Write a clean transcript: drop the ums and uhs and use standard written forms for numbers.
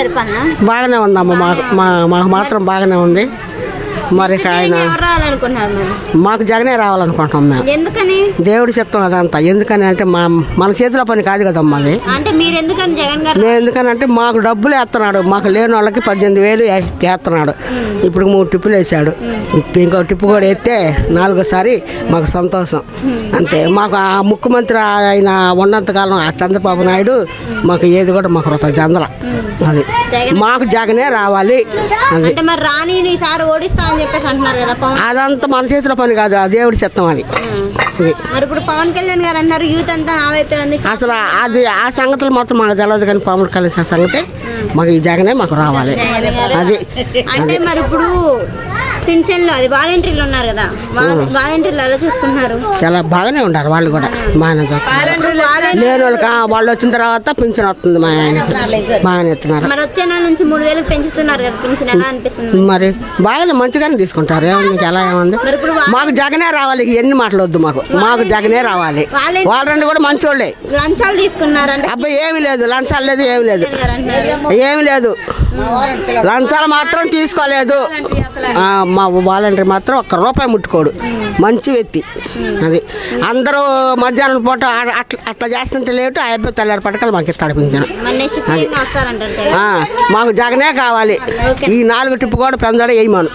పరిపాలన? బాగానే ఉందమ్మ, మాకు మాత్రం బాగానే ఉంది. మరి ఆయన మాకు జగనే రావాలనుకుంటున్నాం మేము. ఎందుకని? దేవుడి చిత్తం అదంతా. ఎందుకని అంటే మన చేతిలో పని కాదు కదమ్మా అది. అంటే మీరు ఎందుకని జగన్ గారు? నేను ఎందుకనంటే మాకు డబ్బులు వేస్తున్నాడు, మాకు లేని వాళ్ళకి 18,000 వేస్తున్నాడు. ఇప్పుడు 3 టిప్పులు వేసాడు, ఇంకో టిప్పు కూడా వేస్తే 4సారి మాకు సంతోషం అంతే. మాకు ఆ ముఖ్యమంత్రి ఆయన ఉన్నంతకాలం ఆ చంద్రబాబు నాయుడు మాకు ఏది కూడా మాకు రూపాయి చందల. అది మాకు జగనే రావాలి. అంటే మరి రాని ఈసారి ఓడిస్తా అని చెప్పేసి అంటున్నారు కదా. అదంతా మన చేతిలో పని కాదు, ఆ దేవుడి చిత్తం అది. మరి ఇప్పుడు పవన్ కళ్యాణ్ గారు అంటారు యూత్ అంతా నా వైపే ఉంది. అసలు అది ఆ సంగతులు మొత్తం మాకు తెలియదు, కానీ పవన్ కళ్యాణ్ సంగతి మాకు ఈ జగనే మాకు రావాలి. అది అంటే మరి ఇప్పుడు పింఛన్లు అది వాలంటీర్లు ఉన్నారు కదా, వాలంటీర్లు ఎలా చూసుకుంటున్నారు? చాలా బాగానే ఉన్నారు వాళ్ళు కూడా, బాగానే చూస్తున్నారు. లేని వాళ్ళకి వాళ్ళు వచ్చిన తర్వాత పింఛన్ వస్తుంది, మా ఆయన బాగానే ఇస్తున్నారు. మరి వచ్చే నెల నుంచి 3,000 పెంచుతున్నారు కదా పింఛన్, ఎలా అనిపిస్తుంది? మరి బాగానే మంచిగానే తీసుకుంటారు, ఏముంది ఎలా ఏముంది. మాకు జగనే రావాలి, ఎన్ని మాటలు వద్దు, మాకు జగనే రావాలి. వాళ్ళండి కూడా మంచోళ్ళే. లంచాలు తీసుకున్నారంటే? అబ్బాయి ఏమి లేదు, లంచాలు లేదు, ఏమి లేదు, ఏమి లేదు, లంచాలు మాత్రం తీసుకోలేదు. మా వాలంటీర్ మాత్రం ₹1 ముట్టుకోడు, మంచి వ్యక్తి. అది అందరూ మధ్యాహ్నం పూట అట్లా చేస్తుంటే లేటు, ఆ అబ్బాయి తెల్లారి పడకలు మాకు ఇస్తాడు పింఛను. మాకు జగనే కావాలి. ఈ 4 టిప్పు కూడా పెంచడం వేయమను.